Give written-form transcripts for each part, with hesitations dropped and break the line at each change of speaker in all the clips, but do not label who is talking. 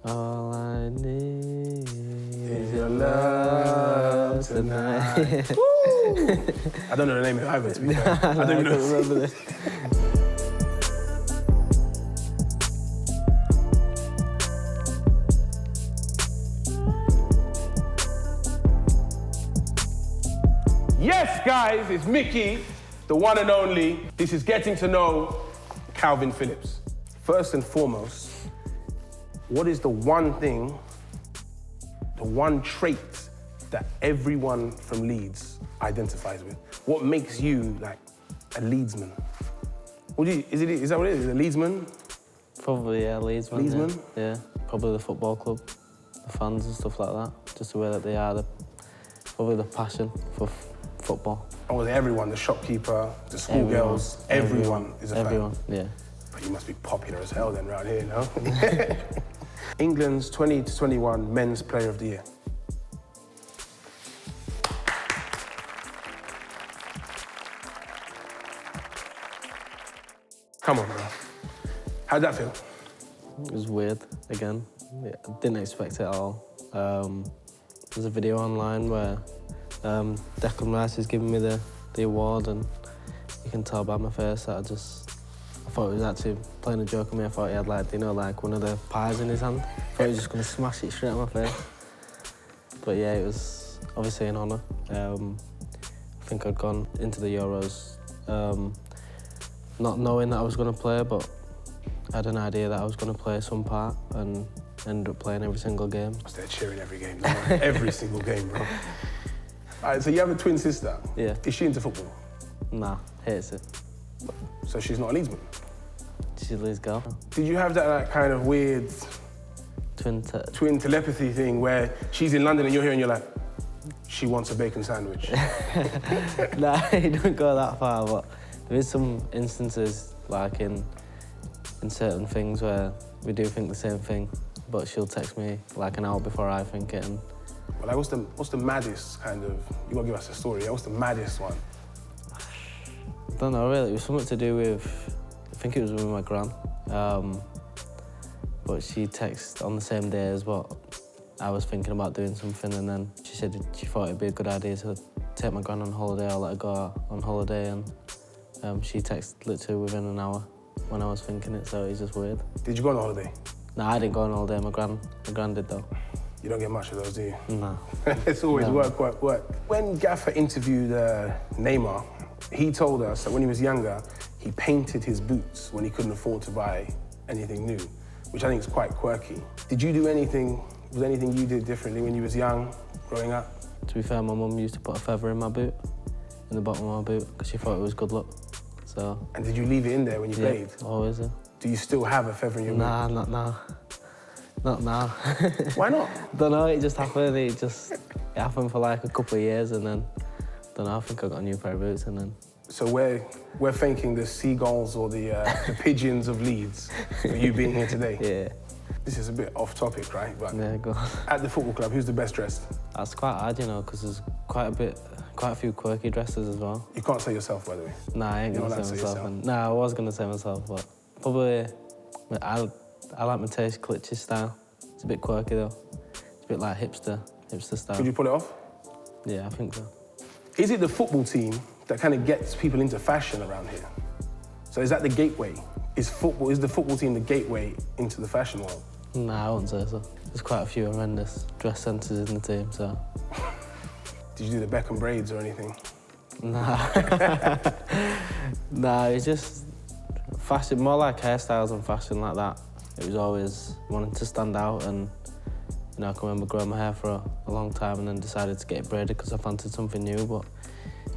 All I need is your love tonight.
I don't know the name of it either, to be fair. I don't even remember this. Yes, guys, it's Mickey, the one and only. This is Getting to Know Kalvin Phillips. First and foremost, what is the one thing, the one trait that everyone from Leeds identifies with? What makes you like a Leedsman? Is that what it is? A Leedsman?
Probably, yeah, Leedsman.
Leedsman?
Yeah, probably the football club, the fans and stuff like that. Just the way that they are, probably the passion for football.
Oh, everyone, the shopkeeper, the schoolgirls, everyone is a fan.
Everyone, yeah.
But you must be popular as hell then around here, no? England's 20 to 21 Men's Player of the Year. Come on, bro. How'd that feel?
It was weird, again. Yeah, I didn't expect it at all. There's a video online where Declan Rice is giving me the award, and you can tell by my face that I thought he was actually playing a joke on me. I thought he had like one of the pies in his hand. I thought he was just gonna smash it straight at my face. But yeah, it was obviously an honour. I think I'd gone into the Euros not knowing that I was gonna play, but I had an idea that I was gonna play some part and ended up playing every single game.
I was there cheering every game, every single game, bro. All right, so you have a twin sister.
Yeah.
Is she into football?
Nah, hates it.
So she's not a Leedsman?
She's a Leeds girl.
Did you have that kind of weird twin telepathy thing where she's in London and you're here and you're like, she wants a bacon sandwich?
Nah, it don't go that far, but there is some instances, like in certain things where we do think the same thing, but she'll text me like an hour before I think it. And
well, like, what's the maddest kind of, you gotta give us a story, yeah? What's the maddest one?
I don't know, really. It was something to do with, I think it was with my gran. But she texted on the same day as what I was thinking about doing something, and then she said she thought it'd be a good idea to take my gran on holiday or let her go on holiday, and she texted literally within an hour when I was thinking it, so it was just weird.
Did you go on holiday?
No, I didn't go on holiday. My gran did though.
You don't get much of those, do you?
No.
It's always work, work, work. When Gaffer interviewed Neymar, he told us that when he was younger, he painted his boots when he couldn't afford to buy anything new, which I think is quite quirky. Did you do anything, was there anything you did differently when you was young, growing up?
To be fair, my mum used to put a feather in my boot, in the bottom of my boot, because she thought it was good luck, so.
And did you leave it in there when you played?
Always, yeah.
Do you still have a feather in your boot?
Nah, not now. Not now.
Why not?
Don't know, it just happened. It happened for like a couple of years, and then, don't know, I think I got a new pair of boots, and then.
So we're thanking the seagulls or the pigeons of Leeds for you being here today.
Yeah.
This is a bit off topic, right? But
yeah, go on.
At the football club, who's the best dressed?
That's quite hard, you know, because there's quite a few quirky dresses as well.
You can't say yourself, by the way.
Nah, I ain't gonna say myself. Nah, I was gonna say myself, but probably I like my Taste Klitsch's style. It's a bit quirky though. It's a bit like hipster style.
Could you pull it off?
Yeah, I think so.
Is it the football team that kind of gets people into fashion around here? So is that the gateway? Is the football team the gateway into the fashion world?
Nah, I wouldn't say so. There's quite a few horrendous dress senses in the team, so.
Did you do the Beckham braids or anything?
Nah. Nah, it's just fashion, more like hairstyles and fashion like that. It was always wanting to stand out, and you know, I can remember growing my hair for a long time and then decided to get it braided because I fancied something new, but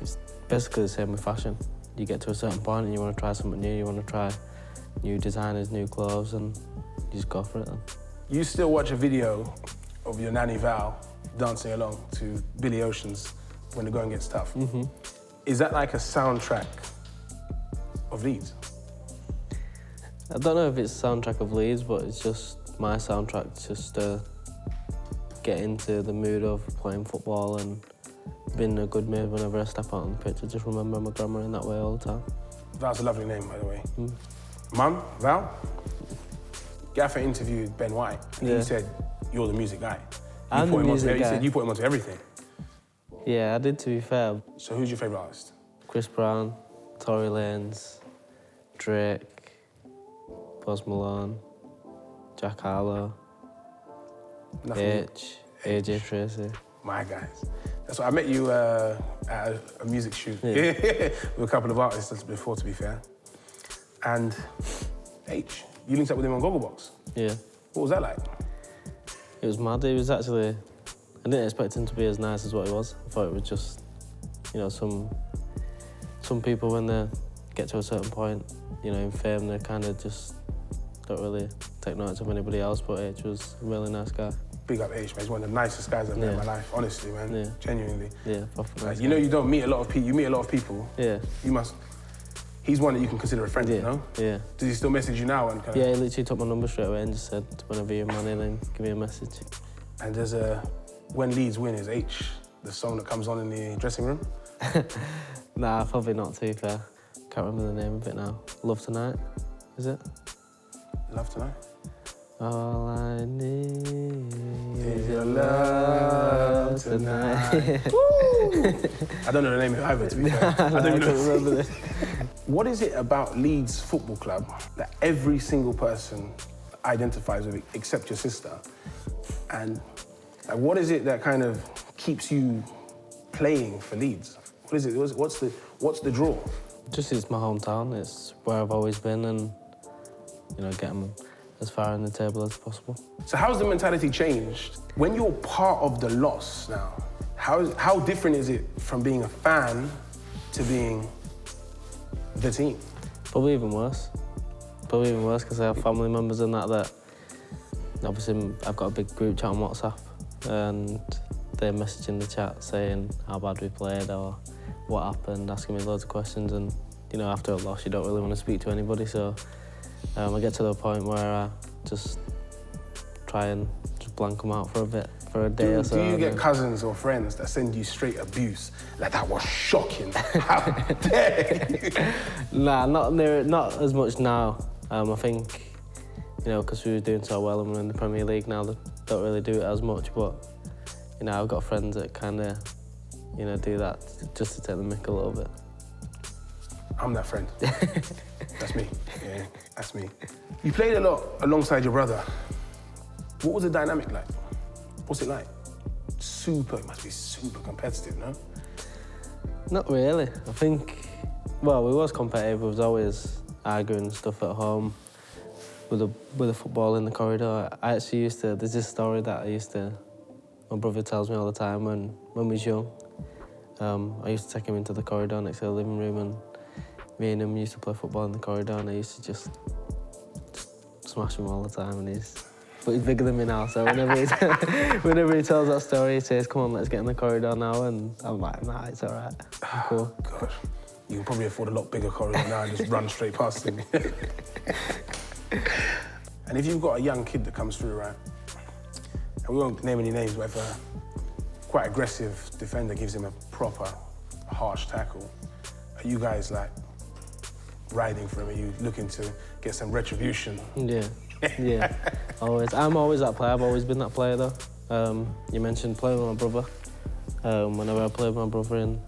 it's basically the same with fashion. You get to a certain point and you want to try something new, you want to try new designers, new clothes, and you just go for it then.
You still watch a video of your nanny Val dancing along to Billy Ocean's When the Going Gets Tough. Mm-hmm. Is that like a soundtrack of Leeds?
I don't know if it's a soundtrack of Leeds, but it's just my soundtrack just to get into the mood of playing football and being in a good mood whenever I step out on the pitch. I just remember my grandma in that way all the time.
Val's a lovely name, by the way. Mum, Val? Gaffer interviewed Ben White, and he said, you're the music guy.
I'm the music
He
guy.
said you put him onto everything.
Yeah, I did, to be fair.
So who's your favourite artist?
Chris Brown, Tory Lanez, Drake, Post Malone, Jack Harlow, Aitch, AJ Tracy.
My guys. That's why I met you at a music shoot with a couple of artists before, to be fair. And Aitch, you linked up with him on Gogglebox.
Yeah.
What was that like?
It was mad. It was actually, I didn't expect him to be as nice as what he was. I thought it was just, you know, some people when they get to a certain point, you know, in fame, they kind of just don't really take notice of anybody else, but Aitch was a really nice guy.
Big up Aitch, man. He's one of the nicest guys I've met in my life, honestly, man.
Yeah.
Genuinely.
Yeah, proper nice
You know, you don't meet a lot of people. You meet a lot of people.
Yeah.
You must. He's one that you can consider a friend, you know?
Yeah.
Does he still message you now? And kind of...
Yeah, he literally took my number straight away and just said, whenever you're money, then give me a message.
And there's When Leeds Win is Aitch, the song that comes on in the dressing room?
Nah, probably not, to be fair. Can't remember the name of it now. Love Tonight, is it?
Love Tonight?
All I need
is your love tonight. I don't know the name of it either, to be fair. I don't even remember this. What is it about Leeds Football Club that every single person identifies with, except your sister? And like, what is it that kind of keeps you playing for Leeds? What is it? What's the draw?
Just it's my hometown. It's where I've always been, and you know, getting as far in the table as possible.
So how's the mentality changed when you're part of the loss now? How different is it from being a fan to being the team?
Probably even worse. Probably even worse because I have family members in that obviously I've got a big group chat on WhatsApp, and they're messaging the chat saying how bad we played or what happened, asking me loads of questions, and you know, after a loss you don't really want to speak to anybody, so I get to the point where I just try and just blank them out for a bit, for a day or so.
Do you get cousins or friends that send you straight abuse? Like, that was shocking. How dare you?
Nah, not as much now. I think, you know, because we were doing so well and we're in the Premier League now, they don't really do it as much, but, you know, I've got friends that kind of, you know, do that just to take the mick a little bit.
I'm that friend. That's me. Yeah, that's me. You played a lot alongside your brother. What was the dynamic like? What's it like? It must be super competitive, no?
Not really. I think, well, we was competitive. We was always arguing and stuff at home with the football in the corridor. I actually there's this story that my brother tells me all the time when we was young. I used to take him into the corridor next to the living room, and me and him used to play football in the corridor, and I used to just smash him all the time, but he's bigger than me now, so whenever he tells that story, he says, come on, let's get in the corridor now, and I'm like, nah, it's all right, I'm cool.
Gosh, you can probably afford a lot bigger corridor now and just run straight past him. And if you've got a young kid that comes through, right, and we won't name any names, but if a quite aggressive defender gives him a proper harsh tackle, are you guys like riding for him? Are you looking to get some retribution?
Yeah, always. I'm always that player. I've always been that player, though. You mentioned playing with my brother. Whenever I play with my brother in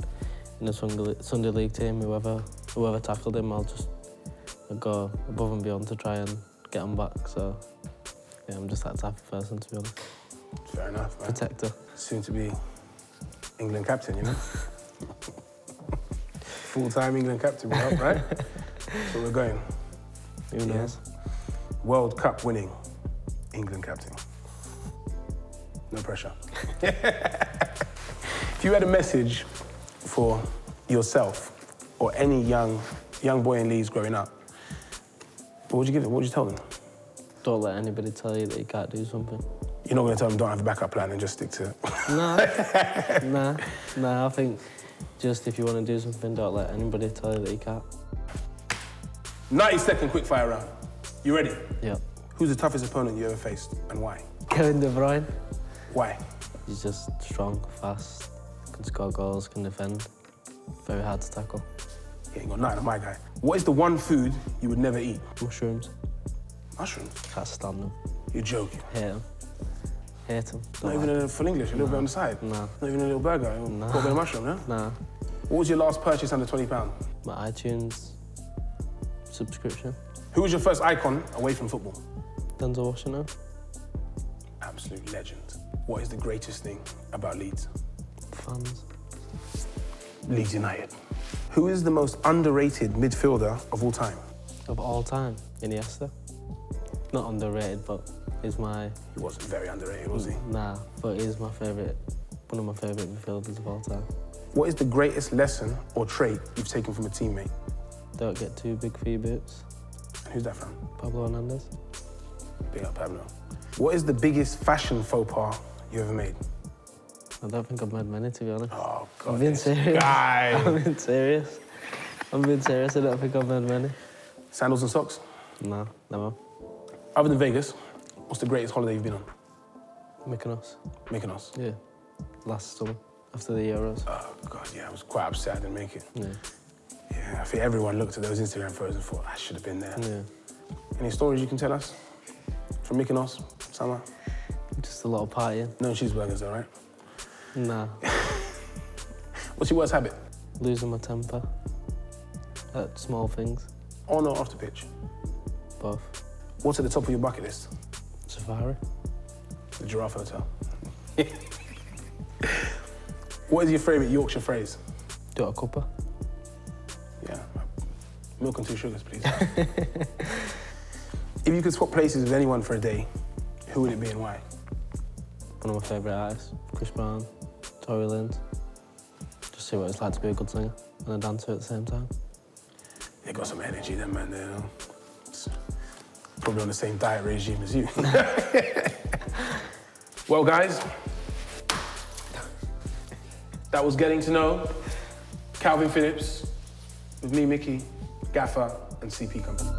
the Sunday League team, whoever tackled him, I'll go above and beyond to try and get him back. So, yeah, I'm just that type of person, to be honest.
Fair enough, man.
Protector.
Soon to be England captain, you know? Full-time England captain, we hope, right? So we're going.
Who knows?
Yeah. World Cup winning England captain. No pressure. If you had a message for yourself or any young boy in Leeds growing up, what would you give them? What would you tell them?
Don't let anybody tell you that you can't do something.
You're not going to tell them don't have a backup plan and just stick to it?
Nah, I think just if you want to do something, don't let anybody tell you that you can't.
90-second quickfire round. You ready?
Yep.
Who's the toughest opponent you ever faced and why?
Kevin De Bruyne.
Why?
He's just strong, fast, can score goals, can defend. Very hard to tackle.
You ain't got nothing on my guy. What is the one food you would never eat?
Mushrooms.
Mushrooms?
Can't stand them.
You're joking.
Hate them. Hate them.
Not even a full English, a little bit on the side?
Nah.
Not even a little burger?
Nah.
Got a bit of mushroom, yeah?
Nah.
What was your last purchase under £20?
My iTunes subscription.
Who was your first icon away from football?
Denzel Washington.
Absolute legend. What is the greatest thing about Leeds?
Fans.
Leeds United. Who is the most underrated midfielder of all time?
Of all time, Iniesta. Not underrated, but is my...
He wasn't very underrated, was he?
Nah, but is my favourite, one of my favourite midfielders of all time.
What is the greatest lesson or trait you've taken from a teammate?
Don't get too big for your boots.
And who's that from?
Pablo Hernandez.
Big up, Pablo. What is the biggest fashion faux pas you ever made?
I don't think I've made many, to be honest.
Oh, God.
I'm being serious.
Guy.
I'm being serious. I'm being serious, I don't think I've made many.
Sandals and socks?
Nah, never.
Other than Vegas, what's the greatest holiday you've been on?
Mykonos.
Mykonos?
Yeah. Last summer, after the Euros.
Oh, God, yeah, I was quite upset I didn't make it.
Yeah.
Yeah, I think everyone looked at those Instagram photos and thought, I should have been there.
Yeah.
Any stories you can tell us from Mykonos, summer?
Just a lot of partying.
No cheeseburgers, though, right?
Nah.
What's your worst habit?
Losing my temper. At small things.
On or off the pitch?
Both.
What's at the top of your bucket list?
Safari.
The Giraffe Hotel. What is your favourite Yorkshire phrase?
Do it a cuppa.
Yeah. Milk and 2 sugars, please. If you could swap places with anyone for a day, who would it be and why?
One of my favourite artists, Chris Brown, Tory Lanez. Just see what it's like to be a good singer and a dancer at the same time.
They got some energy, them man there, you know? It's probably on the same diet regime as you. Well, guys, that was Getting to Know Kalvin Phillips with me, Mickey, Gaffer, and CP Company.